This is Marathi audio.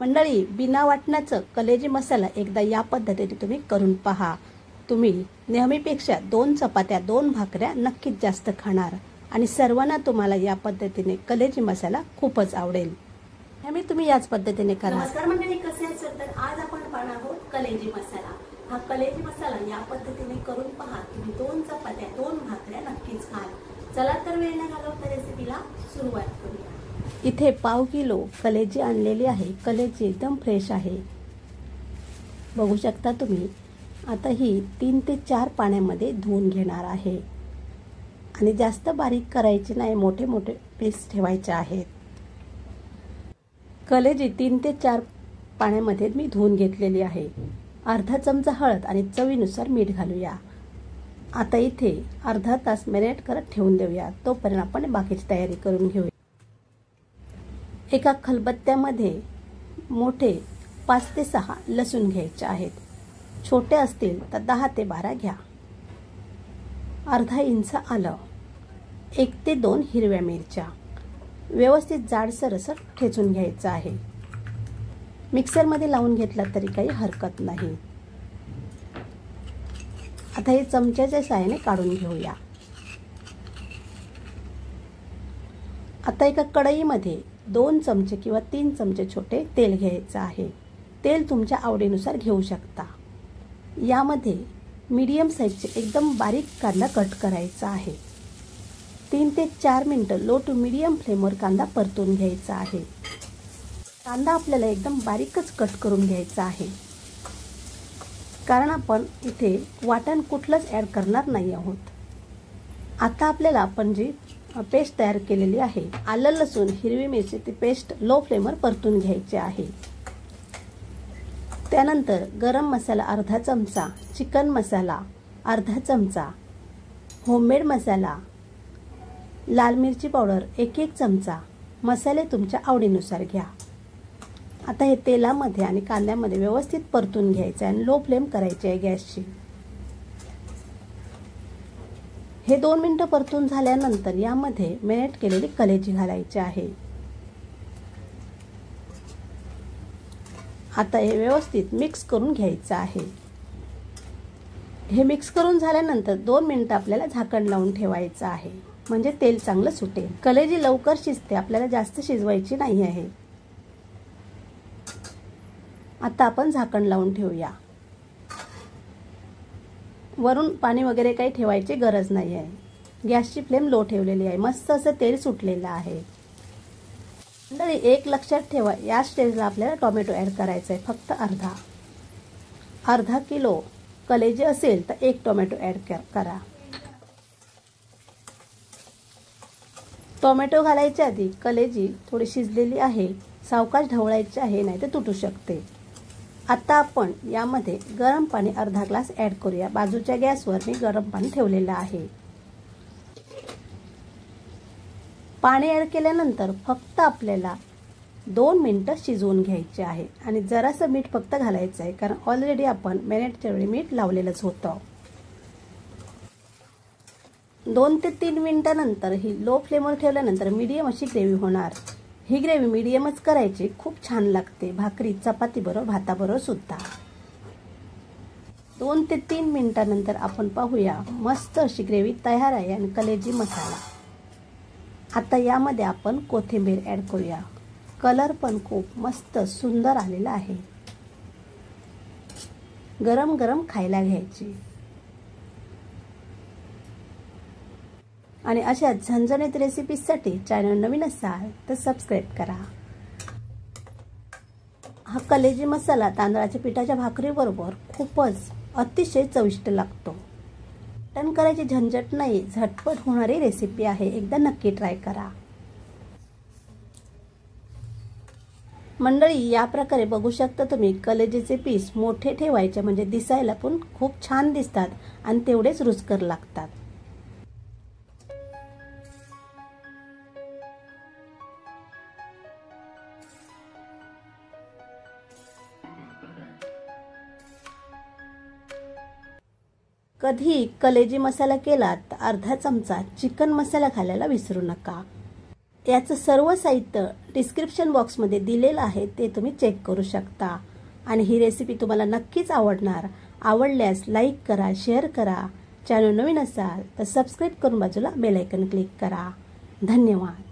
मंडळी, बिना वाटणाचं कलेजी मसाला एकदा या पद्धतीने तुम्ही करून पहा. तुम्ही नेहमीपेक्षा 2 चपात्या 2 भाकऱ्या नक्कीच जास्त खाणार आणि सर्वांना तुम्हाला या पद्धतीने कलेजी मसाला खूपच आवडेल. नेहमी तुम्ही याच पद्धतीने करा. नमस्कार मंडळी, कसे असेल तर आज आपण पाहणार आहोत कलेजी मसाला. हा कलेजी मसाला या पद्धतीने करून पहा. तुम्ही 2 चपात्या 2 भाकऱ्या नक्कीच खाल. चला तर वेळ न घालवता रेसिपीला सुरुवात करूया. इथे पाव किलो कलेजी आणलेली आहे. कलेजी एकदम फ्रेश आहे, बघू शकता तुम्ही. आता ही 3 ते 4 पाण्यामध्ये धुवून घेणार आहे आणि जास्त बारीक करायची नाही, मोठे मोठे पीस ठेवायचे आहेत. कलेजी 3 ते 4 पाण्यामध्ये मी धुवून घेतलेली आहे. अर्धा चमचा हळद आणि चवीनुसार मीठ घालूया. आता इथे अर्धा तास मॅरिनेट करत ठेवून देऊया. तोपर्यंत आपण बाकीची तयारी करून घेऊया. एका खलबत्त्यामध्ये मोठे 5 ते 6 लसूण घ्यायचे आहेत. छोटे असतील तर 10 ते 12 घ्या. अर्धा इंच आलं, 1 ते 2 हिरव्या मिरच्या व्यवस्थित जाडसर असं ठेचून घ्यायचं आहे. मिक्सरमध्ये लावून घेतला तरी काही हरकत नाही. आता हे चमच्याच्या साहाय्याने काढून घेऊया. आता एका कढईमध्ये 2 चमचे किंवा 3 चमचे छोटे तेल घ्यायचं आहे. तेल तुमच्या आवडीनुसार घेऊ शकता. यामध्ये मीडियम साईजचे एकदम बारीक कांदा कट करायचा आहे. 3 ते 4 मिनिटं लो टू मीडियम फ्लेमवर कांदा परतून घ्यायचा आहे. कांदा आपल्याला एकदम बारीकच कट करून घ्यायचा आहे, कारण आपण इथे वाटण कुठलंच ॲड करणार नाही आहोत. आता आपल्याला आपण जी पेस्ट तयार केलेली आहे, आलं लसूण हिरवी मिरची, ती पेस्ट लो फ्लेमवर परतून घ्यायची आहे. त्यानंतर गरम मसाला अर्धा चमचा, चिकन मसाला अर्धा चमचा, होममेड मसाला, लाल मिरची पावडर 1 चमचा, मसाले तुमच्या आवडीनुसार घ्या. आता हे तेलामध्ये आणि कांद्यामध्ये व्यवस्थित परतून घ्यायचं आणि लो फ्लेम करायची आहे गॅसची. हे 2 मिनिटं परतून झाल्यानंतर यामध्ये मॅरिनेट केलेली कलेजी घालायची आहे. आता हे व्यवस्थित मिक्स करून घ्यायचं आहे. हे मिक्स करून झाल्यानंतर 2 मिनिटं आपल्याला झाकण लावून ठेवायचं आहे, म्हणजे तेल चांगलं सुटेल. कलेजी लवकर शिजते, आपल्याला जास्त शिजवायची नाही आहे. आता आपण झाकण लावून ठेवूया. वरून पाणी वगैरे काही ठेवायची गरज नाही आहे. गॅसची फ्लेम लो ठेवलेली आहे. मस्त असं तेल सुटलेलं आहे. मंडळी, एक लक्षात ठेवा, या स्टेजला आपल्याला टोमॅटो ॲड करायचा आहे, फक्त अर्धा किलो कलेजी असेल तर 1 टोमॅटो ॲड करा. टोमॅटो घालायच्या आधी कलेजी थोडी शिजलेली आहे, सावकाश ढवळायची आहे, नाही तर तुटू शकते. आता आपण यामध्ये गरम पाणी अर्धा ग्लास ॲड करूया. बाजूच्या गॅसवर मी गरम पाणी ठेवलेलं आहे. पाणी ॲड केल्यानंतर फक्त आपल्याला 2 मिनिटं शिजवून घ्यायचे आहे आणि जरासं मीठ फक्त घालायचं आहे, कारण ऑलरेडी आपण मॅरिनेटच्या वेळी मीठ लावलेलंच होतं. 2 ते 3 मिनिटानंतर ही लो फ्लेमवर ठेवल्यानंतर मीडियम अशी ग्रेव्ही होणार. ही ग्रेव्ही मीडियमच करायची, खूप छान लागते भाकरी चपाती बरोबर भाताबरोबर सुद्धा. 2 ते 3 मिनिटानंतर आपण पाहूया, मस्त अशी ग्रेव्ही तयार आहे आणि कलेजी मसाला. आता यामध्ये आपण कोथिंबीर ॲड करूया. कलर पण खूप मस्त सुंदर आलेला आहे. गरम गरम खायला घ्यायची. आणि अशा झणझणीत रेसिपीजसाठी चॅनल नवीन असाल तर सबस्क्राईब करा. हा कलेजी मसाला तांदळाच्या पिठाच्या भाकरीबरोबर खूपच अतिशय चविष्ट लागतो. वाटण करायची झंझट नाही, झटपट होणारी रेसिपी आहे. एकदा नक्की ट्राय करा. मंडळी, या प्रकारे बघू शकता तुम्ही, कलेजीचे पीस मोठे ठेवायचे, म्हणजे दिसायला पण खूप छान दिसतात आणि तेवढेच रुचकर लागतात. कधी कलेजी मसाला केलात तर अर्धा चमचा चिकन मसाला घालायला विसरू नका. याचं सर्व साहित्य डिस्क्रिप्शन बॉक्समध्ये दिलेलं आहे, ते तुम्ही चेक करू शकता. आणि ही रेसिपी तुम्हाला नक्कीच आवडणार. आवडल्यास लाईक करा, शेअर करा. चॅनल नवीन असाल तर सबस्क्राईब करून बाजूला बेल आयकॉन क्लिक करा. धन्यवाद.